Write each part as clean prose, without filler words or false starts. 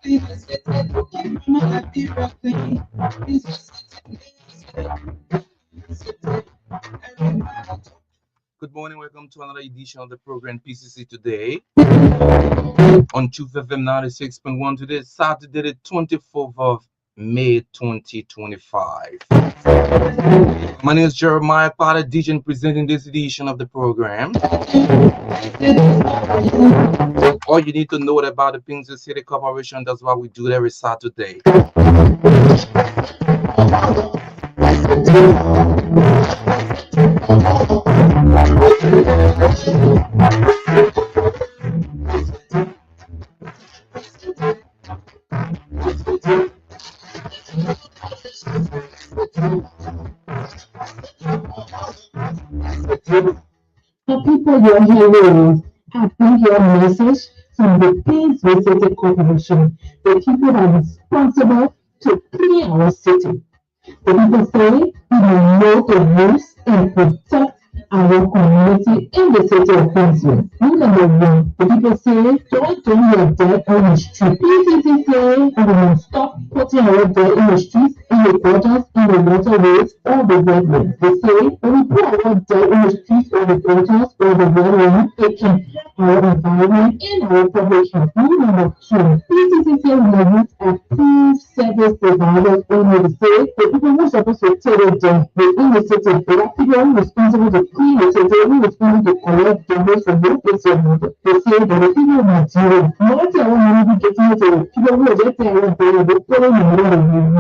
Good morning, welcome to another edition of the program PCC Today on Truth FM 96.1. Today is Saturday, the 24th of May 2025. My name is Jeremiah Potter, DJ, presenting this edition of the program. All you need to know about the Pcc City Corporation, that's what we do every Saturday. The people you're hearing have been your message from the Pcc Corporation, the people that are responsible to clean our city. The people say we will know the use and protect our community in the city of Queensland. Rule number one, the people say don't throw your dirt on the street. PCC say we will stop putting our dirt in the streets, in the gutters, in the waterways, or the wetlands. They say when we put our dirt in the streets or the gutters or the wetlands, it can our environment and our public health. Rule number two, PCC say we will use approved service providers only. They say the people who are supposed to take it down within the city, they are people who are responsible to clean the city, who are responsible to collect damages from your place of water. They say that the people who are doing, not our money be getting it to the people who are just there, they put in the money,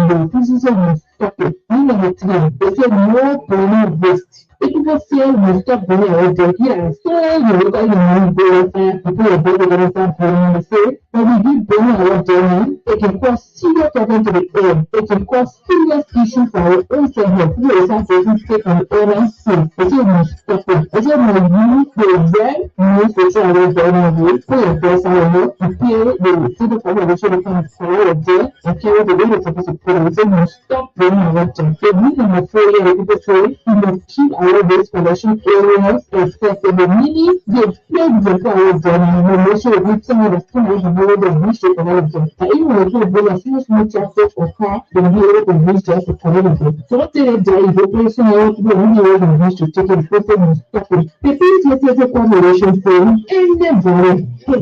the PCC will stop it. Rule number three, they say no burning waste. If people say we stop burning our dirt, yeah, so you look at the money go outside, people are going to start burning. They say when we keep burning our dirt, it can cause serious problem to the air. It can cause serious issues for our own health. We are supposed to take an air and safe. They say we stop it. They say we use the red news to try to burn away. For your first hour, to pay the city corporation to come for our dirt and carry the way they're supposed to put it. They say we stop burning our dirt. The reason number four here, the people say we must keep our waste collection areas accessible, meaning the place for our dirt and we make sure we some of the things we have already reached to collect them. Even when we go a serious more traffic or car, then we able to reach just to collect them. So what they do is they place in our people when we able to reach to take it, put them in stop it. The Pcc Corporation say anybody who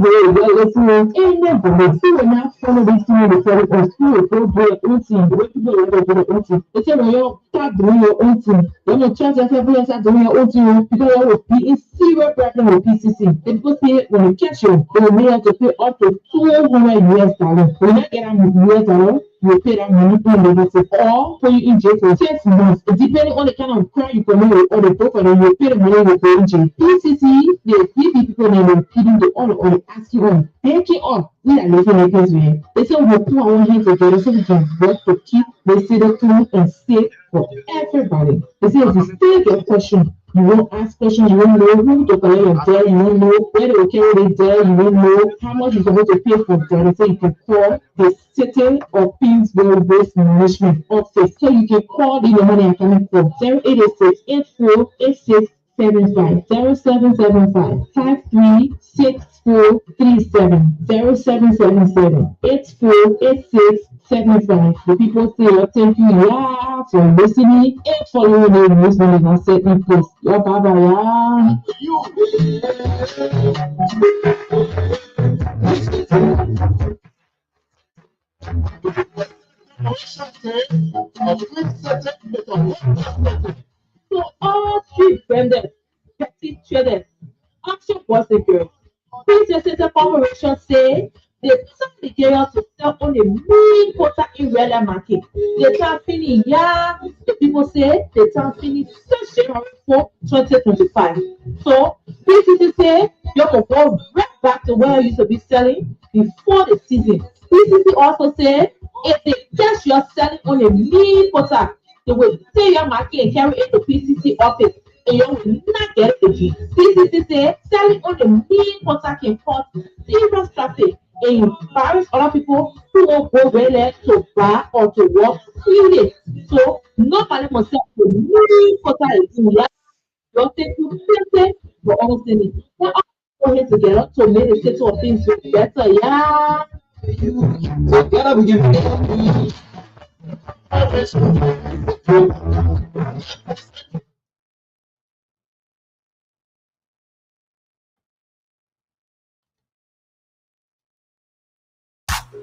will not follow this thing the credit or who will go do your own thing, the way people will do their own thing. They say when you start doing your own thing, when you charge yourself, when you start doing your own thing, people will be in serious problem with PCC. The people say when you catch you, they may have to pay up to $200. When you get $100, you pay that money in the visit or put you in jail for 6 months. Depending on the kind of crime you commit or the book or you pay the money you go in jail. PCC, they give people and they're feeding the all or they ask you on. Thank you all. We are living like this way. They say we'll put our hands together so we can work to keep the city clean and safe for everybody. They say if you still get question, you won't ask questions, you won't know who to collect your debt, you won't know where to carry the debt, you won't know how much you're supposed to pay for debt. They say you can call the City of Painesville Waste Management Office. So you can call the money and coming from 0886 8486 0775 536437 0777 8486 75. The people say, oh, thank you, yeah, for listening and following the news when they set in place. Your Baba, So all street vendors, petty traders, auction procedures, Pcc Corporation say they tell the carrier to sell on a main quota in real market. They tell Fini, yeah, the people say they tell Fini 6 January 4, 2025. So Pcc say you can go right back to where you used to be selling before the season. Pcc also say if they catch you selling on a main quota, they will take your market and carry it to PCC office. And you will not get it again. PCC say selling on the main quota can cause serious traffic and embarrass other people who won't go there to buy or to work freely. So nobody must sell the main quota again. You take you pay for almost anything. Now all go here together to make the state of things better. Yeah. Together we can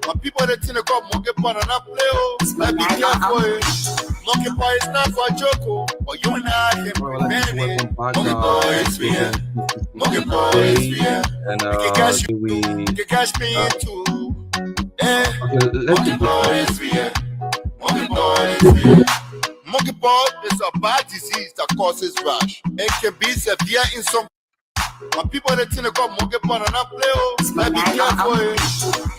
My people they think they got monkey pot and I play oh. Like be careful eh. Monkey pot is not for a joke oh. But you and I can Well, I'd like to prevent it. welcome back Monkey pot to the is fear. program Monkey PCC pot is today, fear. and You can cash you. we You can cash me uh, into. Eh. okay. Let's Monkey take this pot one. is fear. Monkey pot is fear. Monkeypox is a bad disease that causes rash. It can be severe in some. My people they think they got monkeypox and I play oh. Like be careful eh.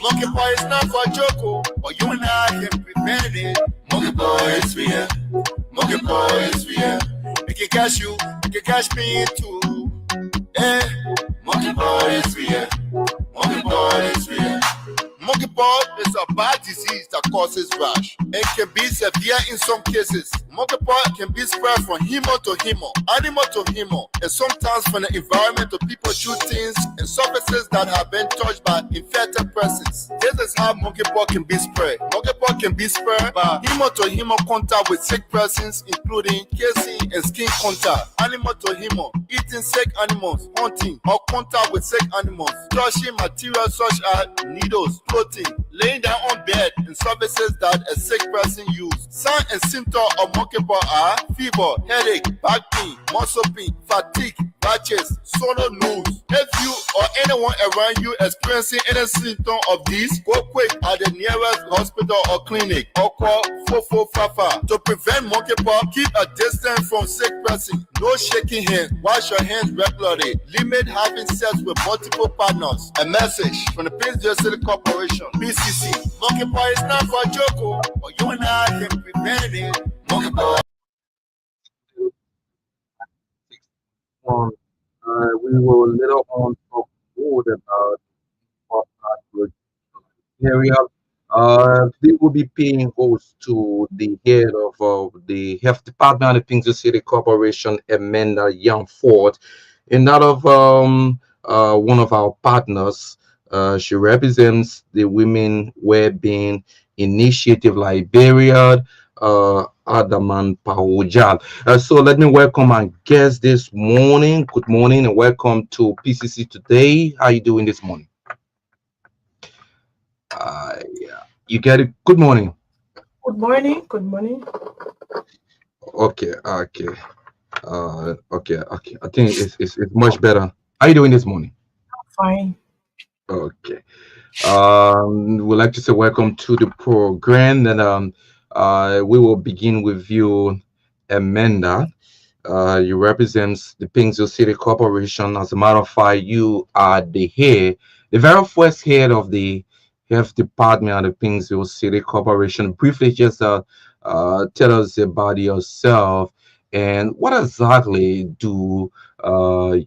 Monkeypox is not for a joke oh. But you and I can prevent it. Monkeypox is fear. Monkeypox is fear. It can catch you. It can catch me too. Eh. Monkeypox is fear. Monkeypox is fear. Monkeypox is a bad disease that causes rash. It can be severe in some cases. Monkeypox can be spread from human to human, animal to human, and sometimes from the environment to people chew things and surfaces that have been touched by infected persons. This is how monkeypox can be spread. Monkeypox can be spread by human to human contact with sick persons, including kissing and skin contact, animal to human, eating sick animals, hunting, or contact with sick animals, touching materials such as needles, clothing, laying down on bed, and surfaces that a sick person uses. Signs and symptoms of monkeypox are fever, headache, back pain, muscle pain, fatigue, rashes, sore nose. If you or anyone around you experiencing any symptom of these, go quick at the nearest hospital or clinic or call 4455. To prevent monkeypox, keep a distance from sick person. No shaking hands. Wash your hands regularly. Limit having sex with multiple partners. A message from the Pcc City Corporation, PCC. Monkeypox is not for a joke, oh, but you and I can prevent it. Monkeypox. Um, we will later on talk more about what our area. They will be paying host to the head of the health department of Pcc City Corporation, Amanda Young Ford, and that of one of our partners. She represents the Women Wellbeing Initiative Liberia, Adaman Pahojal. So let me welcome our guest this morning. Good morning and welcome to PCC Today. How you doing this morning? Yeah, you get it. Good morning. Good morning. Good morning. Okay. Okay. I think it's much better. How you doing this morning? Fine. Okay. We'd like to say welcome to the program, and we will begin with you, Amanda. You represent the Pingsville City Corporation. As a matter of fact, you are the very first head of the health department of the Pingsville City Corporation. Briefly, just tell us about yourself and what exactly do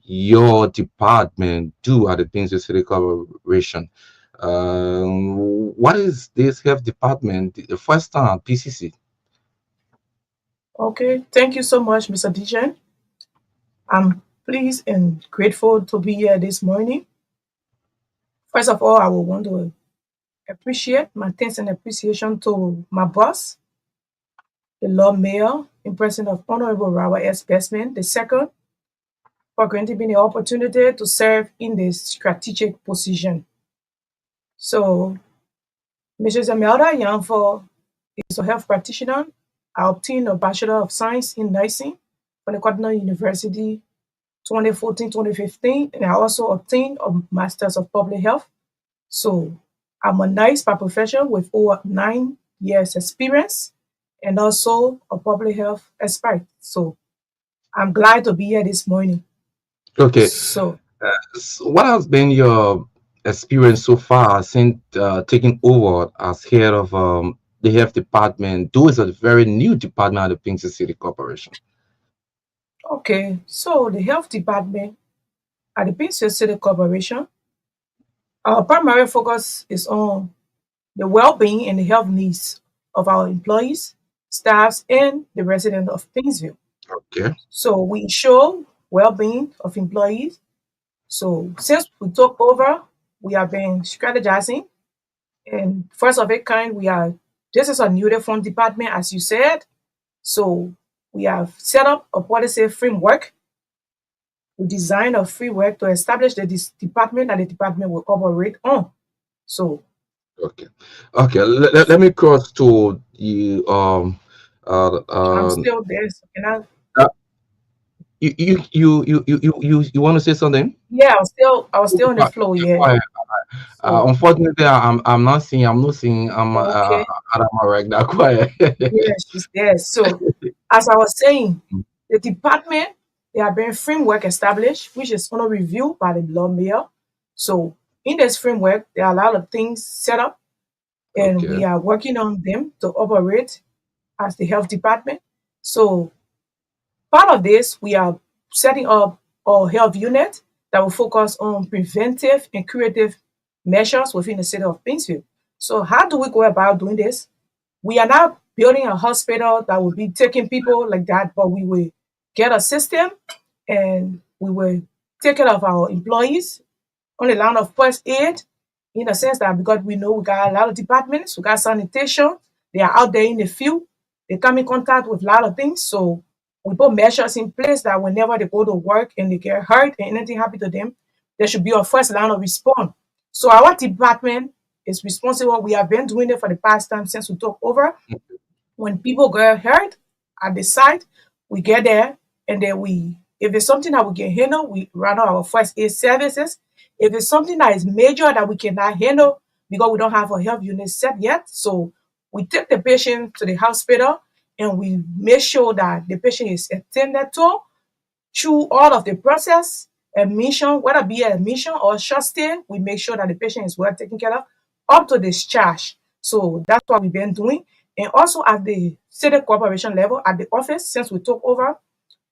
your department do at the Pingsville City Corporation. What is this health department? The first time PCC. Okay. Thank you so much, Mr. Dijan. I'm pleased and grateful to be here this morning. First of all, I would want to appreciate my thanks and appreciation to my boss, the Lord Mayor, in person of Honorable Rawa S. Bestman II, for granting me the opportunity to serve in this strategic position. So, Mrs. Amelda Yanfo is a health practitioner. I obtained a Bachelor of Science in Nursing from the Cardinal University 2014-2015, and I also obtained a Master's of Public Health. So I'm a nurse by profession with over 9 years experience and also a public health expert. So I'm glad to be here this morning. Okay. So What has been your experience so far since taking over as head of the health department? Do is a very new department at the Pcc City Corporation. okay, so the health department at the Pcc City Corporation, our primary focus is on the well-being and the health needs of our employees, staffs, and the residents of Pingsville. Okay. So we ensure well-being of employees. So since we took over, we have been strategizing And first of a kind, this is a newly formed department, as you said. So we have set up a policy framework. We designed a framework to establish this department that the department will operate on. So Okay. Okay. Let me cross to the uh I'm uh, still there. So can I? uh you want to say something? Yeah, I was still on the flow. Yeah. Quiet. So Unfortunately, I'm not seeing okay. Adama right now. Quiet. Yeah, she's there. So as I was saying, the department, they have been framework established, which is under review by the law mayor. So in this framework, there are a lot of things set up, and Okay. we are working on them to operate as the health department. So part of this, we are setting up a health unit that will focus on preventive and curative measures within the city of Painesville. So how do we go about doing this? We are not building a hospital that will be taking people like that, but we will get a system and we will take care of our employees on the line of first aid in the sense that because we know we got a lot of departments, we got sanitation, they are out there in the field, they come in contact with a lot of things. So we put measures in place that whenever they go to work and they get hurt and anything happen to them, there should be a first line of response. So our department is responsible. We have been doing it for the past time since we took over. When people get hurt at the site, we get there and then if it's something that we can handle, we run our first aid services. If it's something that is major that we cannot handle because we don't have a health unit set yet, so we take the patient to the hospital and we make sure that the patient is attended to through all of the process, admission, whether it be admission or short stay, we make sure that the patient is well taken care of up to discharge. So that's what we've been doing. And also at the city corporation level, at the office, since we took over,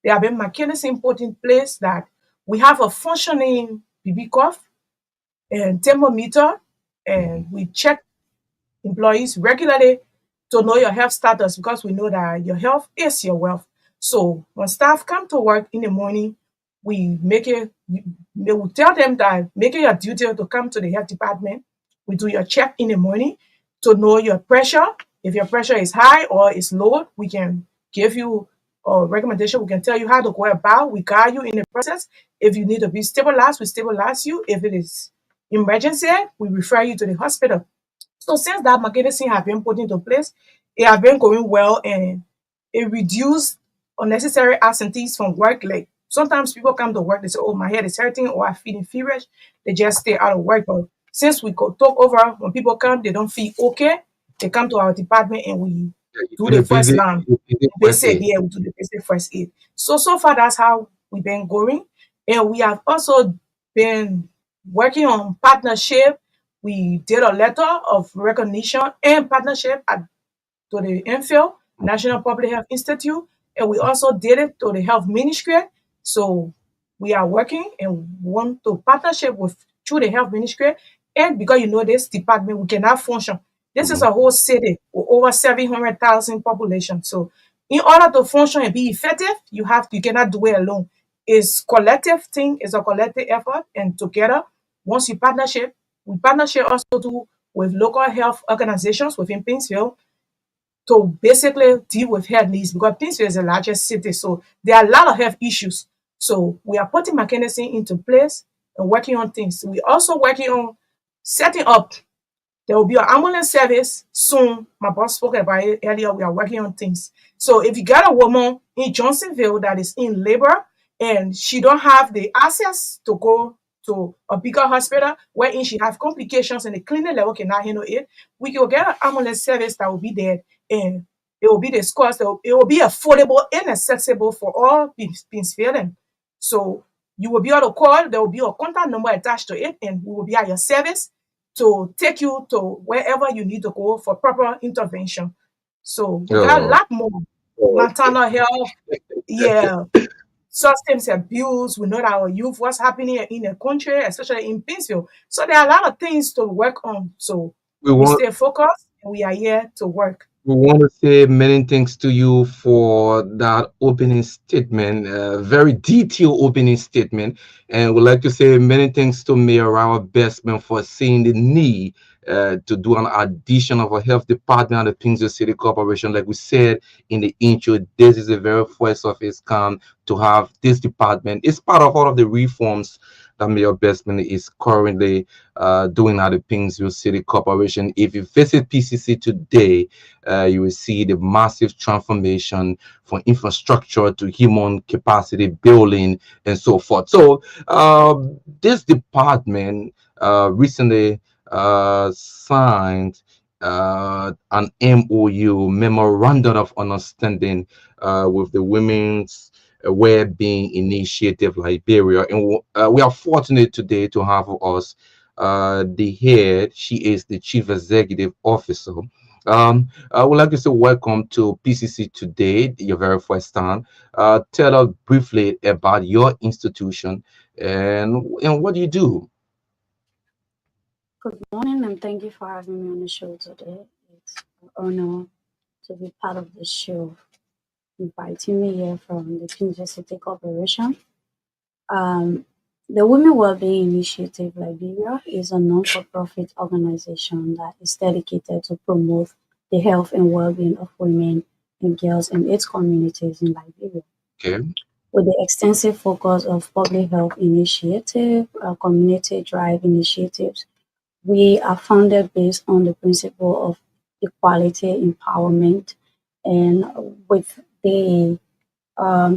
there have been mechanisms put in place that we have a functioning BB cuff and thermometer, and we check employees regularly to know your health status because we know that your health is your wealth. So when staff come to work in the morning, we make it, they will tell them that make it your duty to come to the health department. We do your check in the morning to know your pressure. If your pressure is high or is low, we can give you a recommendation. We can tell you how to go about. We guide you in the process. If you need to be stabilized, we stabilize you. If it is emergency, we refer you to the hospital. So since that mechanism have been put into place, it have been going well and it reduced unnecessary absentees from work. Like sometimes people come to work, they say, "Oh, my head is hurting," or "I'm feeling feverish." They just stay out of work. But since we took over, when people come, they don't feel okay. They come to our department and we You do do the first line, you do the first basic. aid. Yeah, we do the basic first aid. So far that's how we've been going, and we have also been working on partnership. We did a letter of recognition and partnership to the NFIL, National Public Health Institute, and we also did it to the Health Ministry. So we are working and want to partnership with through the Health Ministry. And because you know this department, we cannot function. This is Mhm. a whole city with over 700,000 population. So in order to function and be effective, you cannot do it alone. It's collective thing, it's a collective effort, and together, once you partnership, we partnership also too with local health organizations within Painesville to basically deal with health needs because Painesville is the largest city. So there are a lot of health issues. So we are putting mechanism into place and working on things. We also working on setting up there will be an ambulance service soon. My boss spoke about it earlier. We are working on things. So if you got a woman in Johnsonville that is in labor and she don't have the access to go to a bigger hospital wherein she have complications and the clinic level cannot handle it, we will get an ambulance service that will be there and it will be discussed. It will be affordable and accessible for all Painesvillians. So you will be able to call. There will be a contact number attached to it, and we will be at your service to take you to wherever you need to go for proper intervention. So we got a Oh, lot more oh, maternal health, yeah, substance abuse. We know that our youth, what's happening in the country, especially in Painesville. So there are a lot of things to work on. So we we want stay focused and we are here to work. we want to say many thanks to you for that opening statement, very detailed opening statement, and would like to say many thanks to Mayor Rawa Bestman for seeing the need to do an addition of a health department at the Pinsville City Corporation. Like we said in the intro, this is the very first of its kind to have this department. It's part of all of the reforms that Mayor Bestman is currently doing at the Pinsville City Corporation. If you visit PCC today, you will see the massive transformation from infrastructure to human capacity building and so forth. So this department recently signed an MOU, Memorandum of Understanding, with the Women's Well-being Initiative Liberia, and we are fortunate today to have with us the head. She is the Chief Executive Officer. I would like to say welcome to PCC Today, your very first time. Tell us briefly about your institution and what do you do? Good morning, and thank you for having me on the show today. It's an honor to be part of the show, inviting me here from the Pcc City Corporation. Um, the Women Wellbeing Initiative Liberia is a non-for-profit organization that is dedicated to promote the health and well-being of women and girls in its communities in Liberia. Okay. With the extensive focus of public health initiative, community drive initiatives, we are founded based on the principle of equality empowerment and with the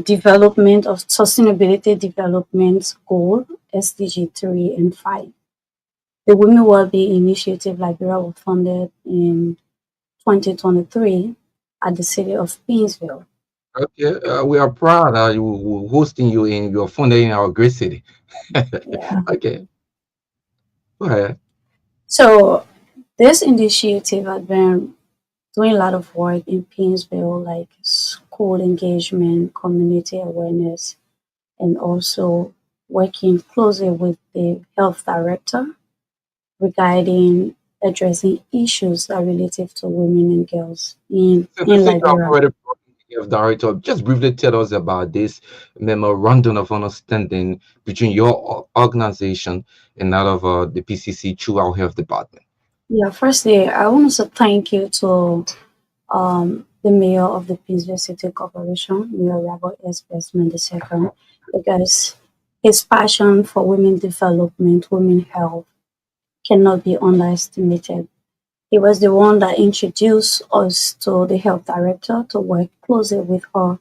development of sustainability development goal SDG 3 and 5. The Women Wellbeing Initiative Liberia was founded in 2023 at the city of Painesville. Okay, we are proud you hosting you in your funding in our great city. Yeah. Okay, go ahead. So this initiative has been doing a lot of work in Painesville, like school engagement, community awareness, and also working closely with the health director regarding addressing issues that are relative to women and girls in Since you have Liberia. already brought the director, just briefly tell us about this memorandum of understanding between your organization and that of the PCC through our health department. Yeah, firstly, I want to say thank you to the mayor of the Pittsburgh City Corporation, Mayor Robert S. Bestman II, because his passion for women development, women health cannot be underestimated. He was the one that introduced us to the health director to work closely with her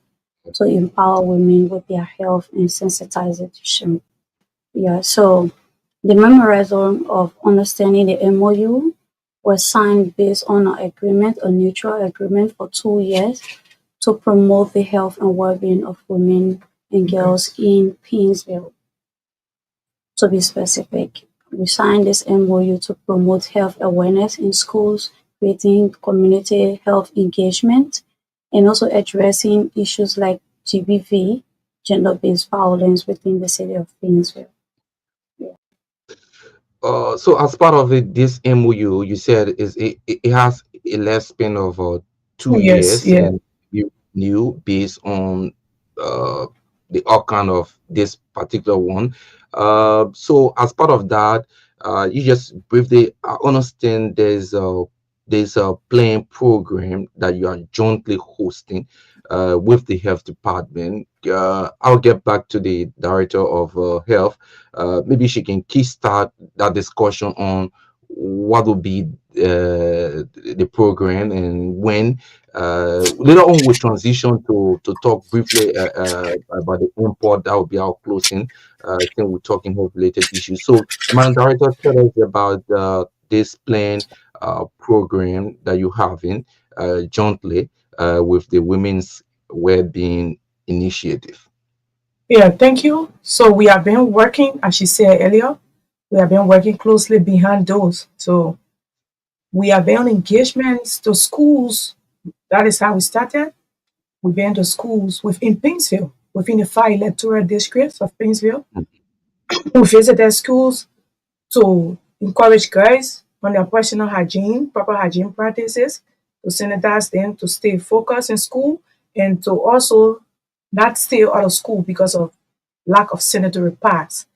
to empower women with their health and sensitization. Yeah, so the memorandum of understanding, the MOU, was signed based on an agreement, a neutral agreement for 2 years to promote the health and well-being of women and girls in Painesville. To be specific, we signed this MOU to promote health awareness in schools, creating community health engagement, and also addressing issues like GBV, gender-based violence within the city of Painesville. Yeah. So as part of it, this MOU, you said it has a lifespan of 2 years Yes, yeah. and you new based on uh, the outcome of this particular one. So as part of that, you just briefly understand there's a playing program that you are jointly hosting with the health department. I'll get back to the director of health. Maybe she can kickstart that discussion on what will be the program and when. Later on, we'll transition to talk briefly about the import. That will be our closing. I think we're talking health related issues. So, Madam Director, tell us about this plan program that you have in jointly with the Women's Wellbeing Initiative. Yeah, thank you. So we have been working, as she said earlier, we have been working closely behind doors. So we have been on engagements to schools. That is how we started. We've been to schools within Painesville, within the 5 electoral districts of Painesville. We visited schools to encourage girls on their personal hygiene, proper hygiene practices, to sanitize them, to stay focused in school, and to also not stay out of school because of lack of sanitary pads.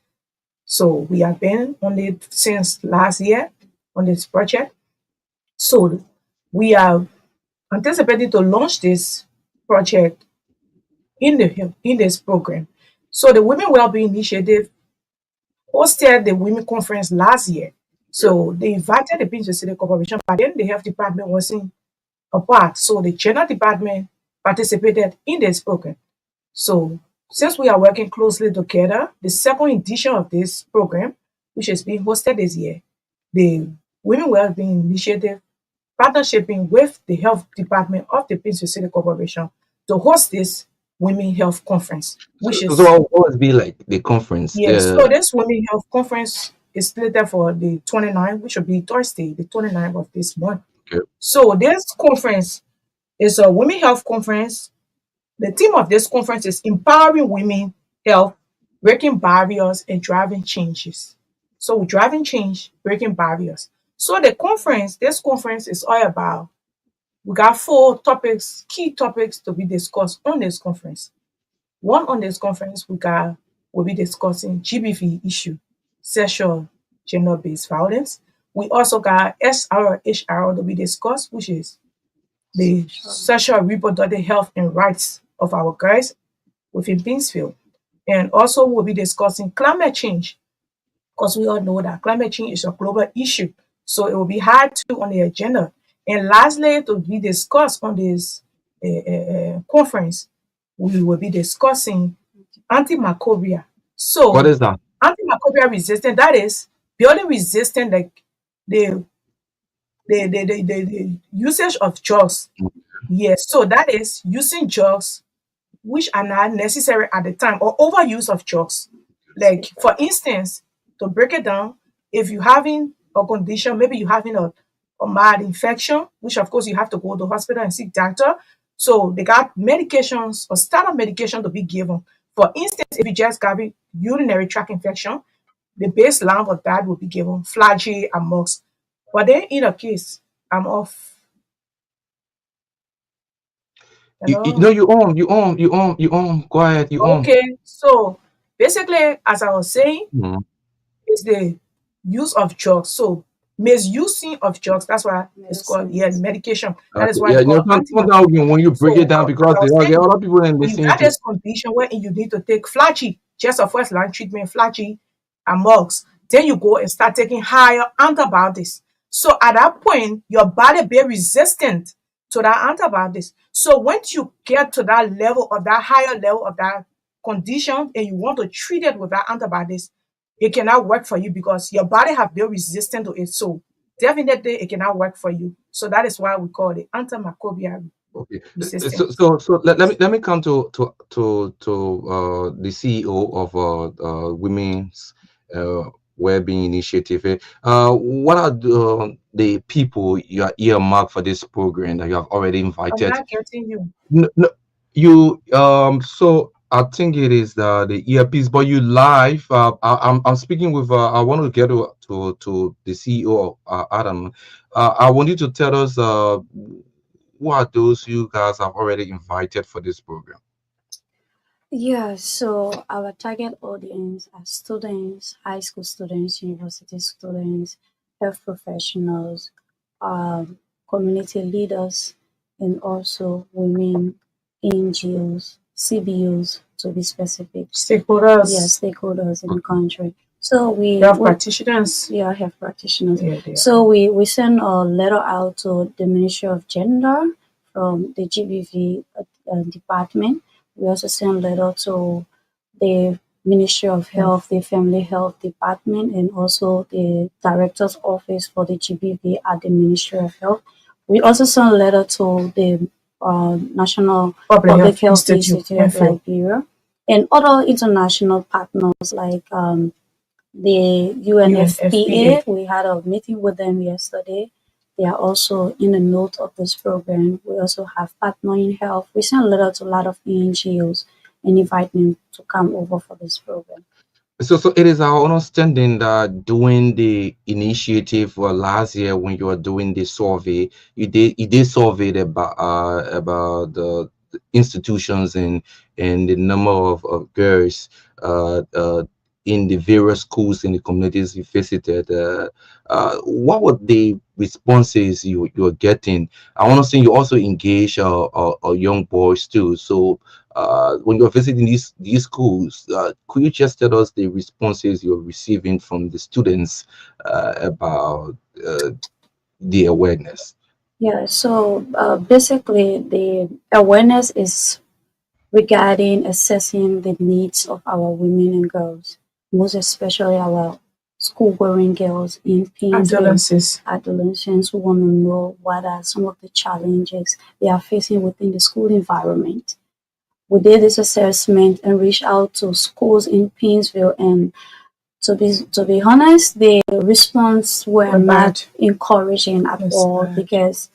So we have been on it since last year. on this project. So we are anticipating to launch this project in this program. So the Women Wellbeing Initiative hosted the women conference last year. So they invited the Prince City Corporation, but then the health department wasn't a part. So the general department participated in this program. So since we are working closely together, the second edition of this program, which is being hosted this year, the Women Wellbeing Initiative partnershiping with the health department of the Prince City Corporation to host this women health conference, which So is what will be like the conference? yes. So this women health conference is slated for the 29th, which will be Thursday, the 29th of this month. Okay. So this conference is a women health conference. The theme of this conference is empowering women health, breaking barriers and driving changes. So driving change, breaking barriers. So this conference is all about, we got four topics, key topics to be discussed on this conference. One on this conference will be discussing GBV issue, sexual gender-based violence. We also got SRHR to be discussed, which is the sexual reproductive health and rights of our girls within Pinsfield. And also we'll be discussing climate change, because we all know that climate change is a global issue. So it will be hard to on the agenda. And lastly, to be discussed on this conference, we will be discussing antimicrobial. What So is that? antimicrobial resistant, that is purely resistant, like the the usage of drugs. Yes, so that is using drugs which are not necessary at the time, or overuse of drugs. Like for instance, to break it down, if you're having a condition, maybe you're having a mild infection, which of course you have to go to hospital and seek doctor. So they got medications or standard medication to be given. For instance, if you just got a urinary tract infection, the baseline of that will be given flagyl and mux. But then in a case, I'm off. You know Hello. you own quiet you own. Okay, so basically, as I was saying, Hmm. is the use of drugs. So misusing of drugs, that's why it's called, yeah, medication. That is Okay. why Yeah, it's you know, called antimicrobial. sometimes when you break it So down as because I was there are saying, other people in when you listening got to. this condition where you need to take flagy, just a first line treatment, flagy and mugs, then you go and start taking higher antibiotics. So at that point, your body be resistant to that antibiotics. So once you get to that level of that higher level of that condition and you want to treat it with that antibiotics, it cannot work for you because your body have been resistant to it. So definitely it cannot work for you. So that is why we call it antimicrobial Okay. resistance. So let me come to the CEO of Women's Wellbeing Initiative. What are the people you are earmarked for this program that you have already I'm invited? not getting you. No, you so I think it is the earpiece, but you live. I'm speaking with. I want to get to the CEO, Adam. I want you to tell us who are those you guys have already invited for this program. Yeah, so our target audience are students, high school students, university students, health professionals, community leaders, and also women, NGOs, CBOs to be specific. Yeah, Stakeholders, stakeholders in the country. So health practitioners. yeah, health practitioners. Yeah, they are. So we send a letter out to the Ministry of Gender from the GBV department. We also send letter to the Ministry of Health, the Family Health Department, and also the Director's Office for the GBV at the Ministry of Health. We also send a letter to the National Public Public Health Health Institute, Institute of NFIL. Liberia and other international partners like the UNFPA. UNFPA. We had a meeting with them yesterday. They are also in the note of this program. We also have Partner in Health. We send a letter to a lot of NGOs and invite them to come over for this program. So it is our understanding that doing the initiative last year when you were doing the survey, you did survey about the institutions and the number of girls uh, uh, in the various schools in the communities you visited, what were the responses you're getting? I want to say you also engage young boys too. So when you're visiting these schools, could you just tell us the responses you're receiving from the students about the awareness? Yeah, so basically, the awareness is regarding assessing the needs of our women and girls, most especially our school-going girls in Painesville, Adolescents. adolescents who want to know what are some of the challenges they are facing within the school environment. We did this assessment and reached out to schools in Painesville, and to be honest, the response were Were bad. not encouraging at Yes, all bad. because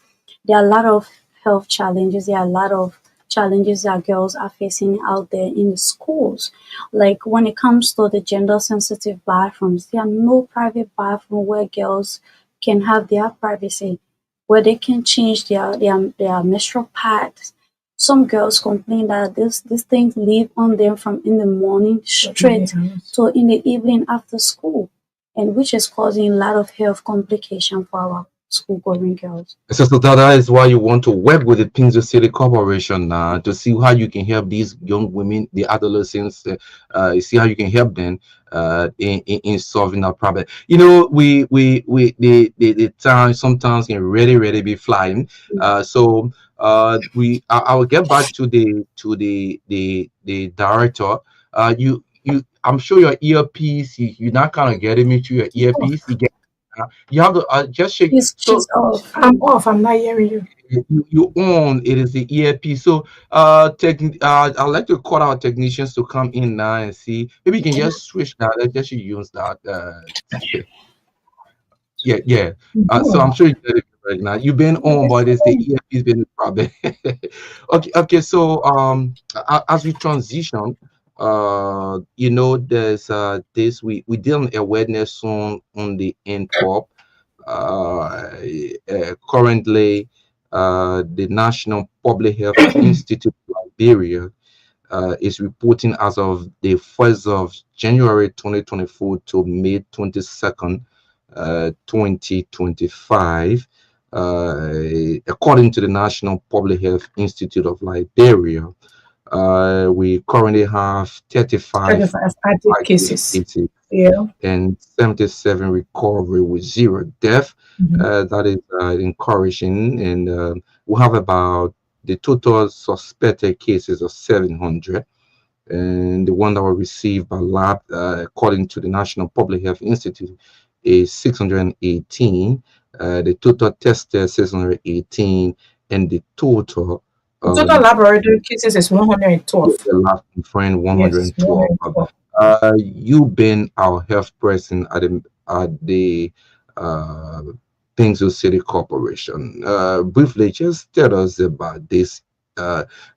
there are a lot of health challenges. There are a lot of challenges that girls are facing out there in the schools. Like when it comes to the gender sensitive bathrooms, there are no private bathroom where girls can have their privacy, where they can change their menstrual pads. Some girls complain that this thing leave on them from in the morning straight to in the evening after school, and which is causing a lot of health complication for our school going girls. So that is why you want to work with the Pinzo City Corporation to see how you can help these young women, the adolescents, see how you can help them in solving that problem. You know, we the time sometimes can really be flying. So I will get back to the director. I'm sure your earpiece, you're not kind of getting me to your earpiece. You have to just shake. She's So off. I'm off. I'm not hearing you. you own it is the earpiece. So I'd like to call our technicians to come in now and see. Maybe you can just switch that. Let's just use that. Yeah. So I'm No. sure you get it right now. You've been on, but it's the earpiece been the problem. Okay. So as we transition, there's this we did an awareness on the NPOP. Currently, the National Public Health Institute of Liberia is reporting as of the 1st of January 2024 to May 22nd, 2025. According to the National Public Health Institute of Liberia, we currently have 35 35 active active cases. cases Yeah. and 77 recovery with 0 death. Mhm. That is encouraging. And we have about the total suspected cases of 700. And the one that were received by lab, according to the National Public Health Institute, is 618. The total tested 618, and the total The uh, total laboratory cases is 112. the last friend Yes, 112. 112. You've been our health person at the uh, Painesville City Corporation. Briefly, just tell us about this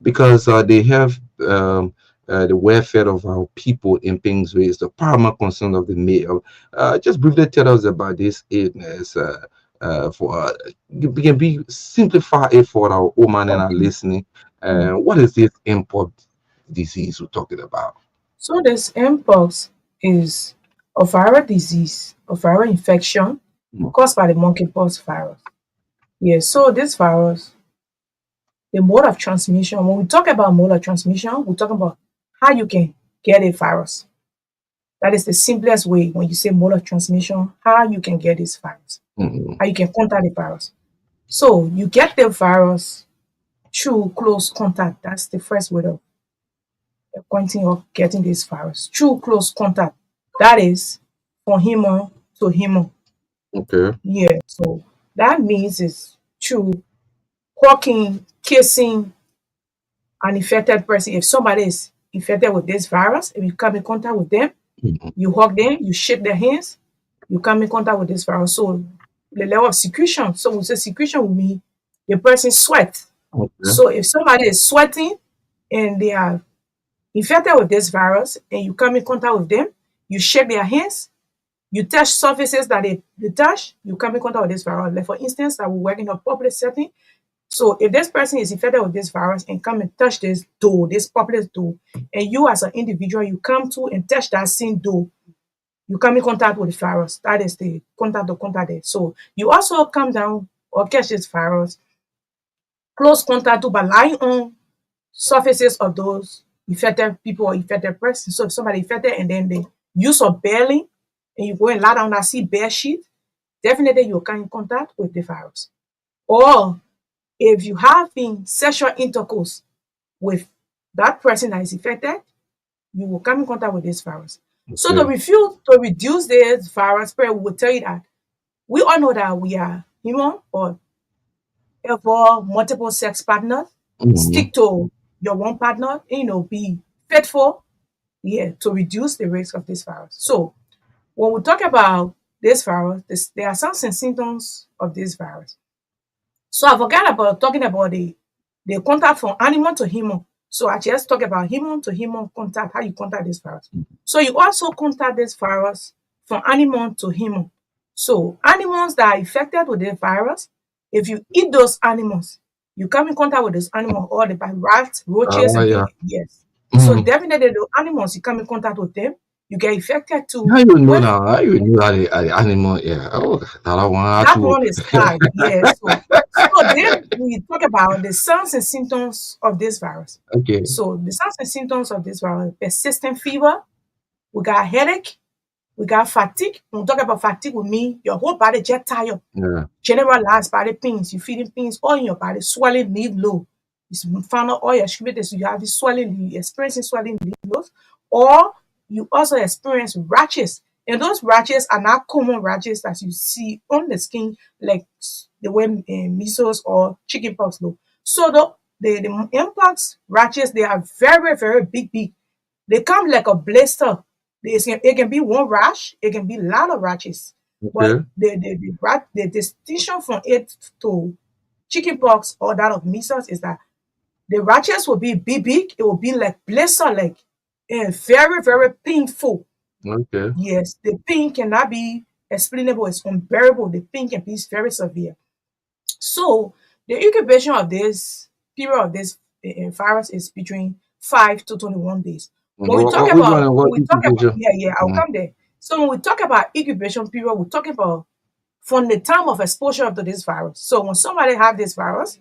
because they have the welfare of our people in Painesville is the paramount concern of the mayor. Just briefly tell us about this illness. For we can be simplify it for our woman and our Okay. listening. What is this import disease we're talking about? So this mpox is a viral disease, a viral infection Mm. caused by the monkeypox virus. Yes, so this virus, the mode of transmission, when we talk about mode of transmission, we're talking about how you can get a virus. That is the simplest way when you say mode of transmission, how you can get this virus, Mm. how you can contact the virus. So you get the virus through close contact. That's the first way of pointing of getting this virus. Through close contact. That is from human to human. Okay. Yeah. So that means it's through walking, kissing an infected person. If somebody is infected with this virus, if you come in contact with them, Mm. you hug them, you shake their hands, you come in contact with this virus. So the level of secretion. So we say secretion will mean the person sweat. Okay. So if somebody is sweating and they are infected with this virus and you come in contact with them, you shake their hands, you touch surfaces that they touch, you come in contact with this virus. Like for instance, I will work in a public setting, So if this person is infected with this virus and come and touch this door, this public door, and you as an individual, you come to and touch that same door, you come in contact with the virus. That is the contact to contact it. So you also come down or catch this virus, close contact to by lying on surfaces of those infected people or infected persons. So if somebody infected and then they use of barely and you go and lie down that see bare sheet, definitely you'll come in contact with the virus. Or if you have been sexual intercourse with that person that is infected, you will come in contact with this virus. So Okay. to reduce this virus spread, we will tell you that we all know that we are human or ever multiple sex partners. Mhm. Stick to your one partner, be faithful, to reduce the risk of this virus. So when we talk about this virus, there are signs and symptoms of this virus. So I forgot about talking about the contact from animal to human. So I just talk about human to human contact, how you contact this virus. So you also contact this virus from animal to human. So animals that are infected with the virus, if you eat those animals, you come in contact with those animals, all the rats, roaches, and Yeah. yes. So Mhm. definitely the animals you come in contact with them, you get infected too. How you know When now? How you know that the animal? Yeah. Oh, that I want that to. one is hard, yes. So then we talk about the signs and symptoms of this virus. Okay. So the signs and symptoms of this virus: persistent fever, we got headache, we got fatigue. When we talk about fatigue, we mean your whole body just tired. Yeah. Generalized body pains, you feeling pains all in your body, swelling lead low. You found out all your shoulders, you have this swelling, you experiencing swelling lead lows, or you also experience rashes. And those rashes are not common rashes that you see on the skin, like the way measles or chickenpox look. So the mpox rashes, they are very, very big. They come like a blister. It can be one rash, it can be a lot of rashes. But Okay. the distinction from it to chickenpox or that of measles is that the rashes will be big, it will be like blister like and very, very painful. Okay. Yes, the pain cannot be explainable, it's unbearable. The pain can be very severe. So the incubation of this period of this virus is between 5 to 21 days. Which one? When What we talk about, incubation? yeah, I'll Mhm. come there. So when we talk about incubation period, we're talking about from the time of exposure to this virus. So when somebody have this virus,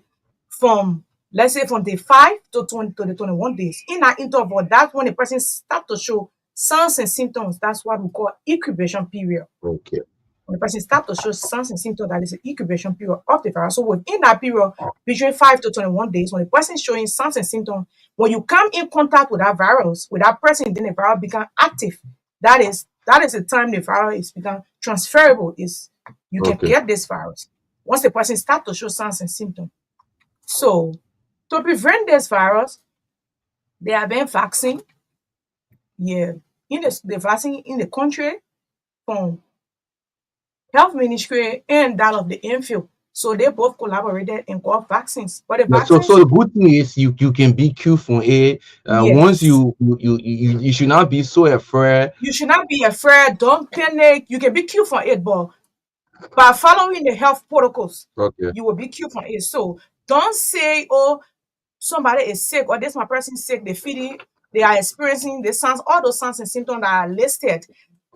from let's say from day 5 to the 21 days, in that interval, that's when the person start to show signs and symptoms. That's what we call incubation period. Okay. When the person start to show signs and symptoms, that is the incubation period of the virus. So within that period, between 5 to 21 days, when the person is showing signs and symptoms, when you come in contact with that virus, with that person, then the virus become active. That is the time the virus is become transferable. Is you can Okay. get this virus once the person start to show signs and symptoms. So to prevent this virus, they have been vaccine. Yeah, in the vaccine in the country from health ministry and that of the infield. So they both collaborated and got vaccines. But the Yeah, so vaccines, the good thing is you can be Q from A. Once yes, you should not be so afraid. you should not be afraid. Don't panic. You can be cured from it, but by following the health protocols, Okay. you will be cured from it. So don't say, oh, somebody is sick or this my person sick, they feeling they are experiencing the signs, all those signs and symptoms that are listed.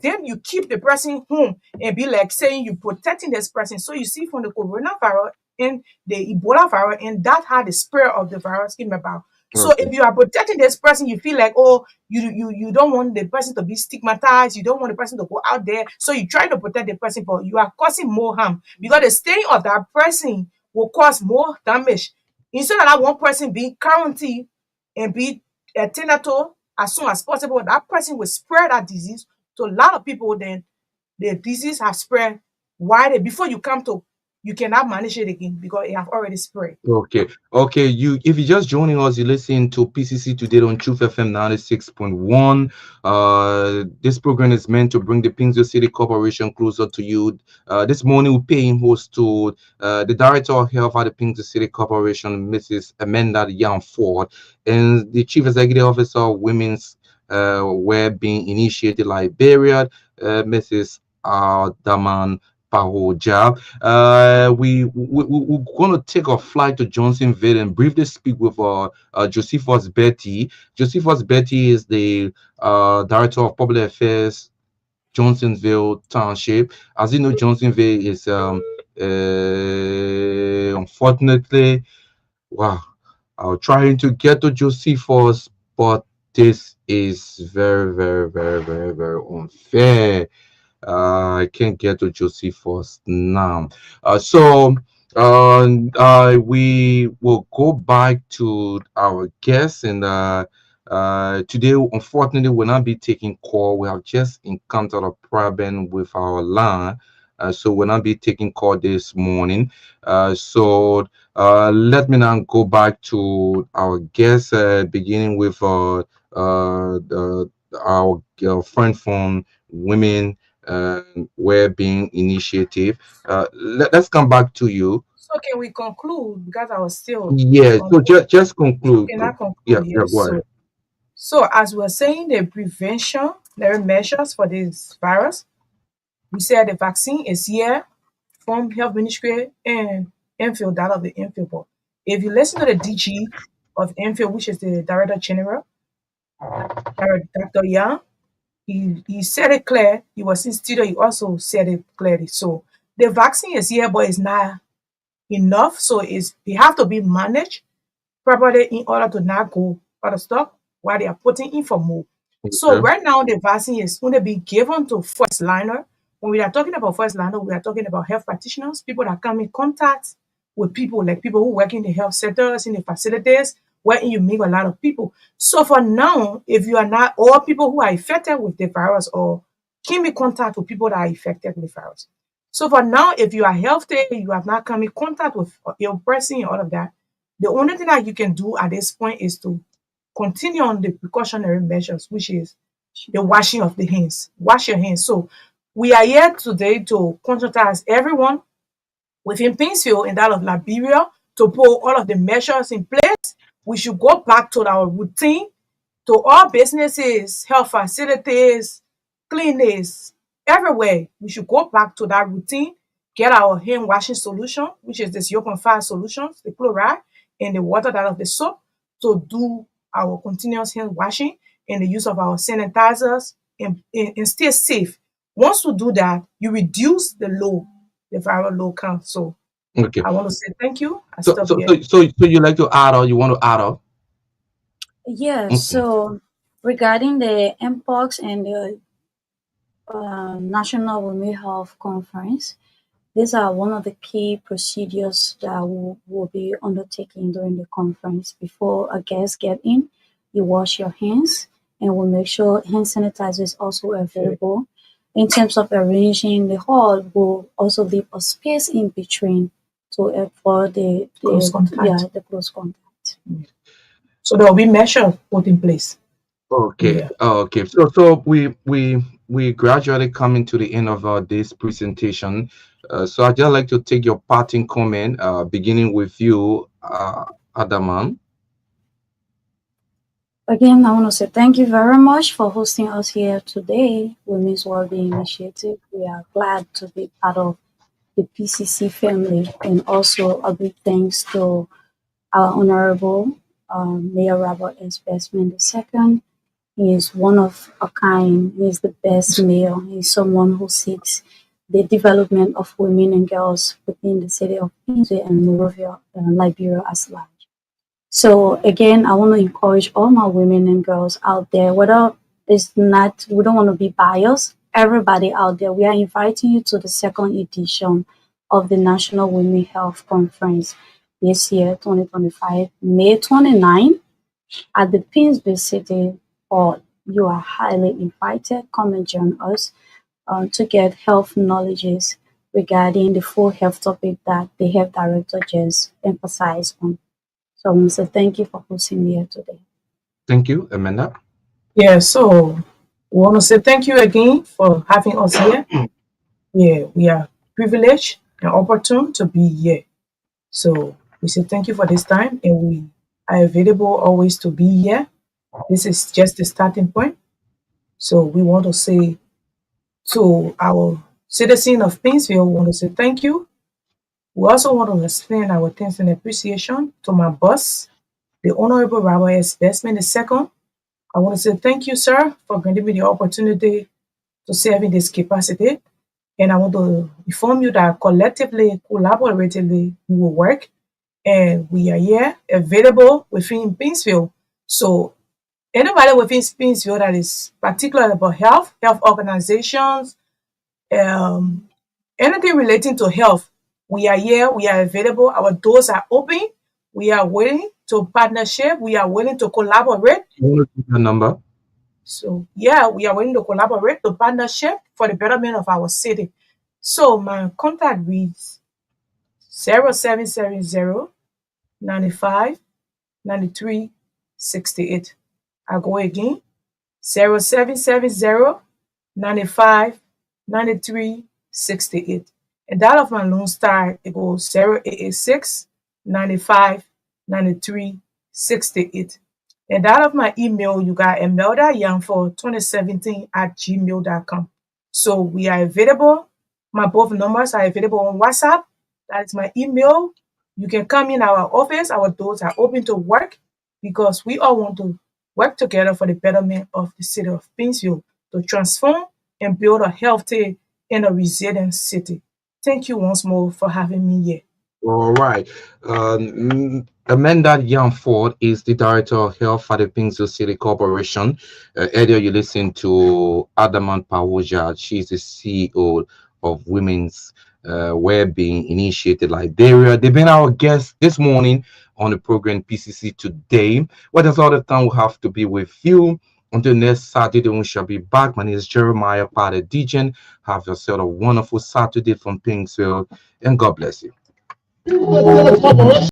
Then you keep the person home and be like saying you protecting this person. So you see from the coronavirus and the Ebola virus, and that how the spread of the virus came about. So Okay. if you are protecting this person, you feel like, oh, you don't want the person to be stigmatized, you don't want the person to go out there. So you try to protect the person, but you are causing more harm because the staying of that person will cause more damage. Instead of that one person being quarantined and be attended to as soon as possible, that person will spread that disease to a lot of people. Then the disease has spread widely. Before you come to, you cannot manage it again because it have already spread. Okay. Okay. If you're just joining us, you listen to PCC Today on Truth FM 96.1. This program is meant to bring the Pinsville City Corporation closer to you. This morning we're paying host to the Director of Health at the Pinsville City Corporation, Mrs. Amanda Young Ford, and the Chief Executive Officer of Women's Well-being Initiative Liberia, Mrs. Daman powerful job. We're going to take a flight to Johnsonville and briefly speak with Josephus Betty. Josephus Betty is the Director of Public Affairs, Johnsonville Township. As you know, Johnsonville is unfortunately, wow, I'm trying to get to Josephus, but this is very unfair. I can't get to Josephus now. We will go back to our guests, and today, unfortunately, we'll not be taking call. We have just encountered a problem with our line, so we'll not be taking call this morning. Let me now go back to our guests, beginning with our friend from Women Well-being Initiative. Let's come back to you. So can we conclude? Because I was still Yeah, on so the, just so conclude. can I Yeah, conclude? yeah, Yes. go ahead. So as we're saying, the preventionary measures for this virus, we said the vaccine is here from Health Ministry and Enfield, that of the Enfield board. If you listen to the DG of Enfield, which is the Director General, Dr. Young, he said it clear. He was in studio. He also said it clearly. So the vaccine is here, but it's not enough. So it have to be managed properly in order to not go out of stock while they are putting in for more. So Okay. right now the vaccine is going to be given to first liner. When we are talking about first liner, we are talking about health practitioners, people that come in contact with people, like people who work in the health sectors, in the facilities, where you meet a lot of people. So for now, if you are not all people who are affected with the virus or came in contact with people that are affected with the virus. So for now, if you are healthy, you have not come in contact with your person and all of that, the only thing that you can do at this point is to continue on the precautionary measures, which is the washing of the hands. Wash your hands. So we are here today to conscientize everyone within Painesville and that of Liberia to put all of the measures in place. We should go back to our routine, to all businesses, health facilities, clinics, everywhere. We should go back to that routine, get our hand washing solution, which is this 0.5 solutions, the chloride and the water that of the soap, to do our continuous hand washing and the use of our sanitizers and stay safe. Once you do that, you reduce the viral load count. So Okay. I want to say thank you. I So stop so here. so so you like to add or you want to add up? Yeah, Okay. so regarding the MPOX and the National Women Health Conference, these are one of the key procedures that will be undertaken during the conference. Before a guest get in, you wash your hands and we'll make sure hand sanitizer is also available. In terms of arranging the hall, we'll also leave a space in between to avoid Close contact. the close contact. So there will be measures put in place. Okay. Yeah. Okay. So we gradually coming to the end of this presentation. So I'd just like to take your parting comment, beginning with you, Adaman. Again, I want to say thank you very much for hosting us here today, Women's Wellbeing Initiative. We are glad to be part of the PCC family, and also a big thanks to our Honorable Mayor Robert S. Bestman II. He is one of a kind. He is the best mayor. He is someone who seeks the development of women and girls within the city of Painesville and Monrovia and Liberia as large. So again, I want to encourage all my women and girls out there, whether it's not, we don't want to be biased, everybody out there, we are inviting you to the second edition of the National Women Health Conference this year, 2025, May 29, at the Painesville City Hall. You are highly invited. Come and join us to get health knowledges regarding the full health topic that the health director just emphasized on. So I want to say thank you for hosting me here today. Thank you, Amanda. Yeah, so we want to say thank you again for having us here. Yeah, we are privileged and opportune to be here. So we say thank you for this time and we are available always to be here. This is just the starting point. So we want to say to our citizen of Painesville, we want to say thank you. We also want to extend our thanks and appreciation to my boss, the Honorable Robert S. Bestman II. I want to say thank you, sir, for granting me the opportunity to serve in this capacity. And I want to inform you that collectively, collaboratively, we will work and we are here available within Painesville. So anybody within Painesville that is particular about health organizations, um, anything relating to health, we are here, we are available, our doors are open, we are willing to partnership, we are willing to collaborate. You want to give your number? So yeah, we are willing to collaborate, to partnership for the betterment of our city. So my contact reads 0770 95 93 68. I'll go again 0770 95 93 68. And that of my Lone Star, it goes 0886 95 93 68. And that of my email, you got imelda.young2017 at gmail.com. So we are available. My both numbers are available on WhatsApp. That is my email. You can come in our office. Our doors are open to work because we all want to work together for the betterment of the city of Painesville to transform and build a healthy and a resilient city. Thank you once more for having me here. All right. Amanda Yamford is the Director of Health at the Painesville City Corporation. Earlier, you listened to Adamant Pawoja. She's the CEO of Women's Wellbeing Initiative Liberia. They've been our guests this morning on the program PCC Today. Well, that's all the time we have to be with you. Until next Saturday, we shall be back. My name is Jeremiah Pade Dejan. Have yourself a wonderful Saturday from Painesville, and God bless you.